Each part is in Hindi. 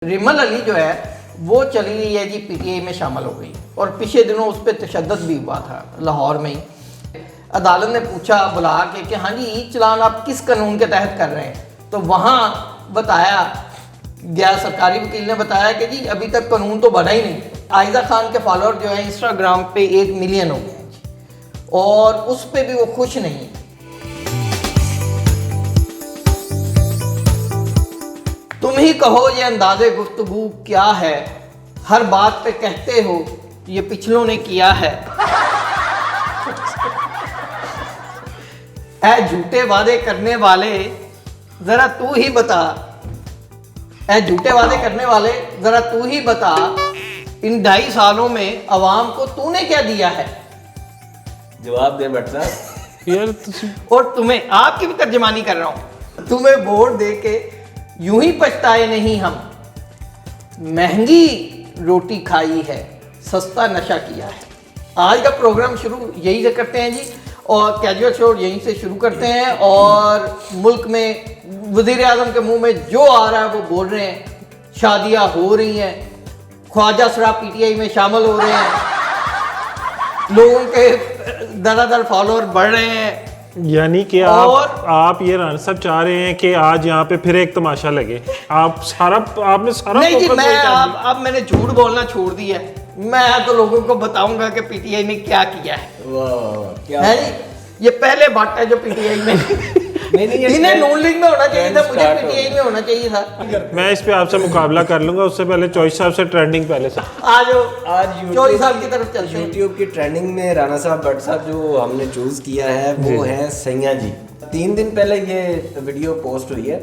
रिमल अली जो है वो चली गई है जी पीटीआई में शामिल हो गई और पिछले दिनों उस पर तशद्दुद भी हुआ था लाहौर में ही। अदालत ने पूछा बुला के कि हाँ जी ई चलान आप किस कानून के तहत कर रहे हैं, तो वहाँ बताया गया, सरकारी वकील ने बताया कि जी अभी तक कानून तो बना ही नहीं। आयजा खान के फॉलोअर जो है इंस्टाग्राम पे 1 मिलियन हो गए हैं जी, और उस पर भी वो खुश नहीं है। तुम ही कहो ये अंदाज़े गुफ्तगू क्या है, हर बात पे कहते हो ये पिछलों ने किया है। ऐ झूठे वादे करने वाले जरा तू ही बता, ऐ झूठे वादे करने वाले जरा तू ही बता, इन 2.5 सालों में अवाम को तूने क्या दिया है। जवाब दे भट्ट साहब। यार और तुम्हें, आपकी भी तर्जमानी कर रहा हूं, तुम्हें वोट दे के यूं ही पछताए नहीं हम, महंगी रोटी खाई है सस्ता नशा किया है। आज का प्रोग्राम शुरू यही से करते हैं जी, और कैजुअल शो यहीं से शुरू करते हैं। और मुल्क में वज़ीर आज़म के मुंह में जो आ रहा है वो बोल रहे हैं, शादियां हो रही हैं, ख्वाजा सरा पीटीआई में शामिल हो रहे हैं, लोगों के दर फॉलोअर बढ़ रहे हैं। यानी कि आप ये राना साहब चाह रहे हैं कि आज यहाँ पे फिर एक तमाशा लगे। आपने सारा नहीं जी, मैं अब मैंने झूठ बोलना छोड़ दिया है। मैं तो लोगों को बताऊंगा कि पीटीआई ने क्या किया है। वाह क्या है जी, ये पहले भट्ट है जो पीटीआई में नहीं इन्हें नून लीग में होना चाहिए था, मुझे पीटीआई में होना चाहिए था। मैं इस पे आपसे मुकाबला कर लूंगा। उससे पहले चॉइस साहब से ट्रेंडिंग पहले से आज आज चौधरी साहब की तरफ चलते हैं। यूट्यूब की ट्रेंडिंग में राना साहब भट्ट साहब जो हमने चूज किया है वो है सैया जी। 3 दिन पहले ये वीडियो पोस्ट हुई है,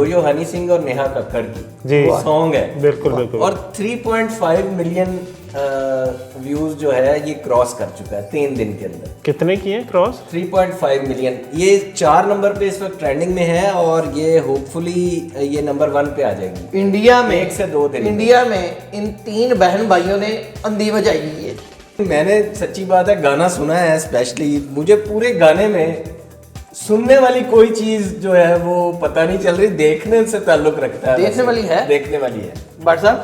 यो हनी सिंह और नेहा कक्कड़ की जी सॉन्ग है। बिल्कुल बिल्कुल। और 3.5 मिलियन व्यूज जो है ये क्रॉस कर चुका है 3 दिन के अंदर। कितने किए क्रॉस? 3.5 मिलियन। ये 4 नंबर पे इस वक्त ट्रेंडिंग में है और ये होपफुली ये नंबर 1 पे आ जाएगी इंडिया में। 1 से 2 दिन इंडिया में इन 3 बहन भाइयों ने अंधी बजाई है। मैंने सच्ची बात है गाना सुना है, स्पेशली मुझे पूरे गाने में सुनने वाली कोई चीज जो है वो पता नहीं चल रही, देखने से ताल्लुक रखता है। देखने वाली है? देखने वाली है भट्ट साहब,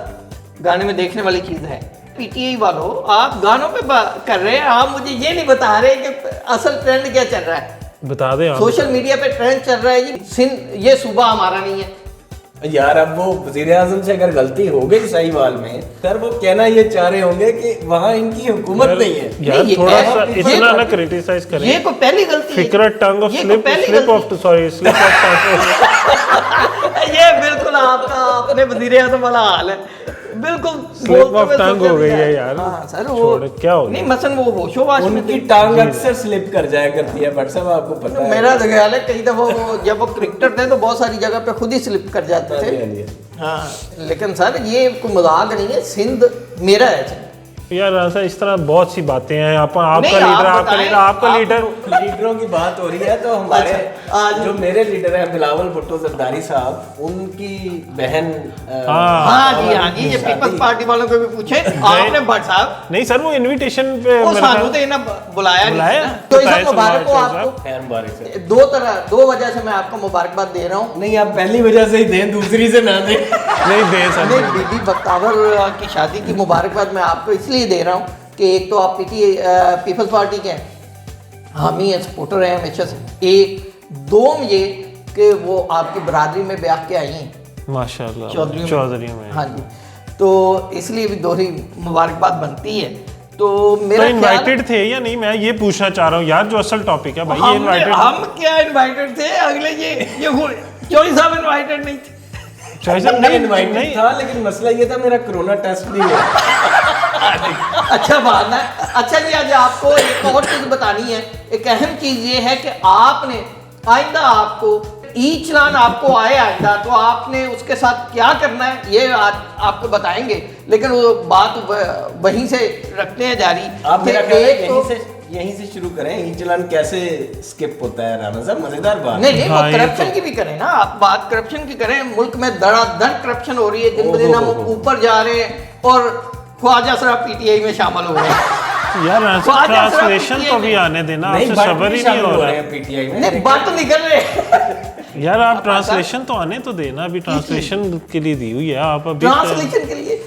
गाने में देखने वाली चीज है। पीटीआई वालों, आप गानों पे कर रहे हैं, आप मुझे ये नहीं बता रहे कि असल ट्रेंड क्या चल रहा है। बता दें आप। सोशल मीडिया पे ट्रेंड चल रहा है जी, सिंध ये सूबा हमारा नहीं है। यार। अब वो वजीर आजम से अगर गलती हो गई साहिवाल में, सर वो कहना ये चाह रहे होंगे कि वहाँ इनकी हुकूमत नहीं है। यार नहीं, थोड़ा सा ये इतना ना क्रिटिसाइज करें। ये कोई पहली गलती है। फिक्र टंग ऑफ स्लिप ऑफ ये बिल्कुल आपका अपने वजीर आजम वाला हाल है, बिल्कुल स्लिप ऑफ टंग हो गई है यार। हाँ सर, वो क्या हो गया? नहीं, मसलन वो होशोवाश में उनकी टांग अक्सर स्लिप कर जाया करती है भट्ट साहब, आपको पता है। मेरा तो ख्याल है कई दफा वो जब वो क्रिकेटर थे तो बहुत सारी जगह पे खुद ही स्लिप कर जाते थे। हाँ, लेकिन सर ये कोई मजाक नहीं है, सिंध मेरा है। यार ऐसा इस तरह बहुत सी बातें हैं। आपका नहीं, लीडर आपका लीडर लीडरों की बात हो रही है तो हमारे आज जो मेरे लीडर हैं बिलावल भुट्टो जरदारी साहब, उनकी बहन हाँ जी, ये पीपल्स पार्टी वालों को भी पूछे आपने भट्ट साहब। नहीं सर, वो इनविटेशन पे सानू तो इन्हें बुलाया नहीं ना। तो इस मुबारक को आपको खैर मुबारक से। 2 वजह से मैं आपको मुबारकबाद दे रहा हूँ। नहीं, आप पहली वजह से ही दें, दूसरी से ना दें। नहीं दे सर। नहीं, बीबी बख्तावर की शादी की मुबारकबाद मैं आपको इसलिए दे रहा हूँ कि एक तो आप पीपल्स पार्टी के हामी हैं, सपोर्टर हैं हमेशा से। एक दो ये कि वो आपकी बरादरी में ब्याह के आई हैं माशाल्लाह चौधरी में। हाँ जी, तो इसलिए भी दोहरी मुबारकबाद बनती है। तो मेरा इनवाइटेड थे या नहीं, मैं ये पूछना चाह रहा हूँ यार, जो असल टॉपिक है भाई। ये इनवाइटेड, हम क्या इनवाइटेड थे? अगले ये चौधरी साहब इनवाइटेड नहीं थे। नहीं इनवाइटेड था, लेकिन मसला ये था मेरा कोरोना टेस्ट नहीं हुआ। अच्छा बात है। अच्छा जी, आज आपको एक और चीज बतानी है। एक अहम चीज ये है कि आपने आइंदा आपको ई चलान आपको आए आइंदा, तो आपने उसके साथ क्या करना है ये आपको बताएंगे, लेकिन वो बात वहीं से रखते हैं जारी। आप मेरा यहीं से शुरू करें। ई चलान कैसे स्किप होता है राना साहब, मजेदार बात। नहीं, वो करप्शन की भी करें ना, आप बात करप्शन की करें। मुल्क में धड़ाधड़ करप्शन हो रही है, दिन ब दिन हम ऊपर जा रहे हैं और ख्वाजा सरा पीटीआई में शामिल हो रहे हैं। यार ट्रांसलेशन तो भी आने देना, आपसे सबर ही नहीं हो रहा है। पीटीआई में नहीं, बात तो निकल रहे यार आप ट्रांसलेशन तो आने तो देना, अभी ट्रांसलेशन के लिए दी हुई है आप अभी। ट्रांसलेशन के लिए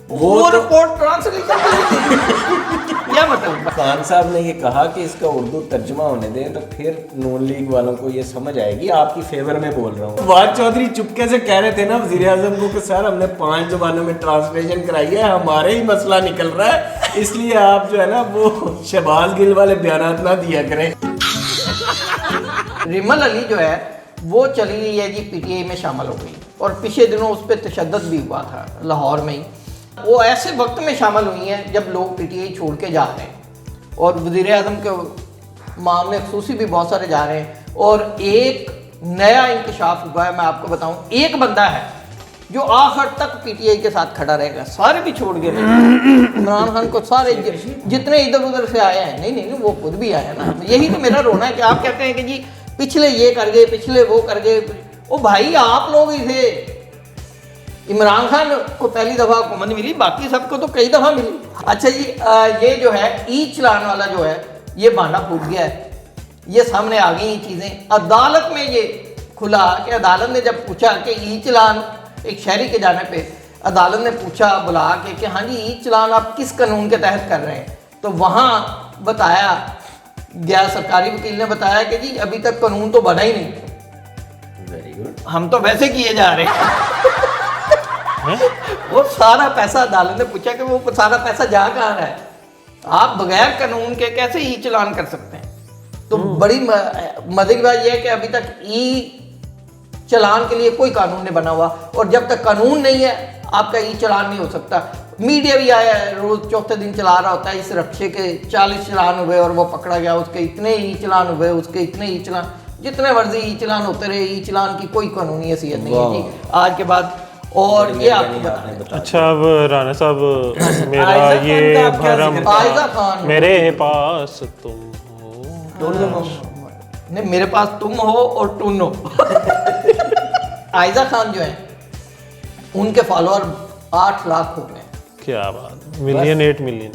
वो रिपोर्ट ट्रांसलेशन के लिए क्या मतलब? खान साहब ने ये कहा कि इसका उर्दू तर्जुमा होने दें तो फिर नून लीग वालों को ये समझ आएगी। आपकी फेवर में बोल रहा हूँ। फवाद चौधरी चुपके से कह रहे थे ना वजीर आजम को कि सर हमने 5 ज़ुबानों में ट्रांसलेशन कराई है, हमारे ही मसला निकल रहा है, इसलिए आप जो है ना वो शहबाज गिल वाले बयान ना दिया करें। रिमल अली जो है वो चली गई है जी, पीटीआई में शामिल हो गई और पिछले दिनों उस पर तशद्दुद भी हुआ था लाहौर में ही। वो ऐसे वक्त में शामिल हुई हैं जब लोग पीटीआई छोड़ के जा रहे हैं और वज़ीर आज़म के मामले खसूसी भी बहुत सारे जा रहे हैं और एक नया इंकशाफ हुआ है। मैं आपको बताऊं, एक बंदा है जो आखिर तक पीटीआई के साथ खड़ा रहेगा, सारे भी छोड़ गए इमरान खान को, सारे जितने इधर उधर से आए हैं। नहीं वो खुद भी आए ना। यही तो मेरा रोना है कि आप कहते हैं कि जी पिछले ये कर गए, पिछले वो कर गए। ओ भाई आप लोग ही थे। इमरान खान को पहली दफ़ा हुकूमत मिली, बाकी सबको तो कई दफ़ा मिली। अच्छा जी, ये जो है ई चलान वाला जो है ये बहाना फूट गया है, ये सामने आ गई ये चीज़ें। अदालत में ये खुला कि अदालत ने जब पूछा कि ई चलान एक शहरी के जाने पे अदालत ने पूछा बुला के कि हाँ जी ई चलान आप किस कानून के तहत कर रहे हैं, तो वहाँ बताया गया, सरकारी वकील ने बताया कि जी अभी तक कानून तो बना ही नहीं, वेरी गुड, हम तो वैसे किए जा रहे हैं। वो सारा पैसा अदालत ने पूछा कि वो सारा पैसा जा कहाँ रहा है, आप बगैर कानून के कैसे ई चलान कर सकते हैं। तो बड़ी मजे की बात यह है कि अभी तक ई चलान के लिए कोई कानून नहीं बना हुआ और जब तक कानून नहीं है आपका ई चलान नहीं हो सकता। मीडिया भी आया है, रोज चौथे दिन चला रहा होता है इस रक्शे के 40 चलान हुए और वो पकड़ा गया, उसके इतने ई चलान हुए, उसके इतने ई चलान, जितने मर्जी ई चलान होते रहे। ई चलान की कोई कानूनी हैसियत नहीं है जी आज के बाद। और ये आपको बता, अच्छा अब राणा साहब मेरा ये भरम आयजा खान, मेरे पास तुम हो, नहीं मेरे पास तुम हो और टून हो। आयजा खान जो है उनके फॉलोअर 8 लाख हो गए। क्या बात, मिलियन 8 मिलियन,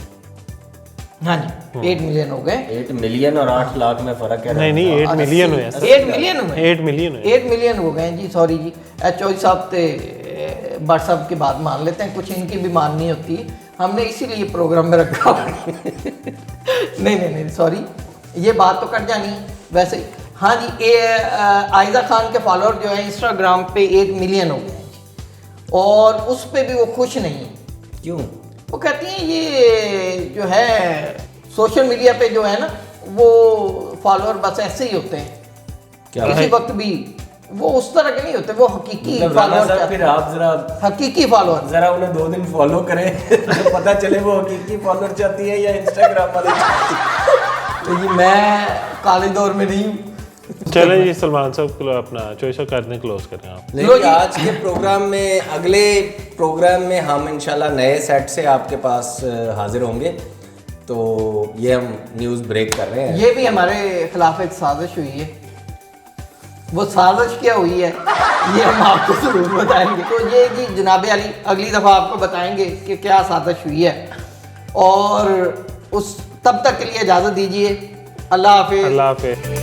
हाँ जी 8 मिलियन हो गए। 8 मिलियन और 8 लाख में फर्क है। नहीं 8 मिलियन हुए, 8 मिलियन हुए, 8 मिलियन हुए, 8 मिलियन हो गए जी। सॉरी जी, एचओई साहब थे भट्ट साहब की बात मान लेते हैं, कुछ इनकी भी माननी होती है, हमने इसीलिए प्रोग्राम में रखा। नहीं सॉरी, ये बात तो कट जानी वैसे ही। हाँ जी, आयजा खान के फॉलोअर जो है इंस्टाग्राम पे 8 मिलियन हो गए और उस पे भी वो खुश नहीं है। क्यों? वो कहती हैं ये जो है सोशल मीडिया पे जो है ना वो फॉलोअर बस ऐसे ही होते हैं, क्या किसी वक्त भी वो उस तरह के नहीं होते, वो हकीकी मतलब राणा साहब फॉलोअर। फिर आप जरा हकीकी फॉलोअर जरा उन्हें 2 दिन फॉलो करें तो पता चले वो हकीकी फॉलोअर चाहती है या इंस्टाग्राम वाले चाहती है। तो जी मैं काले दौर में नहीं हूँ। चले जी सलमान साहब को अपना चॉइस ऑफ करने क्लोज करें आप। लेकिन आज के प्रोग्राम में, अगले प्रोग्राम में हम इंशाल्लाह नए सेट से आपके पास हाजिर होंगे, तो ये हम न्यूज़ ब्रेक कर रहे हैं। ये भी हमारे खिलाफ एक साजिश हुई है, वो साजिश क्या हुई है ये हम आपको जरूर बताएंगे। तो ये जी जनाब अली अगली दफ़ा आपको बताएंगे कि क्या साजिश हुई है, और उस तब तक के लिए इजाज़त दीजिए। अल्लाह हाफिज़। अल्लाह हाफिज़।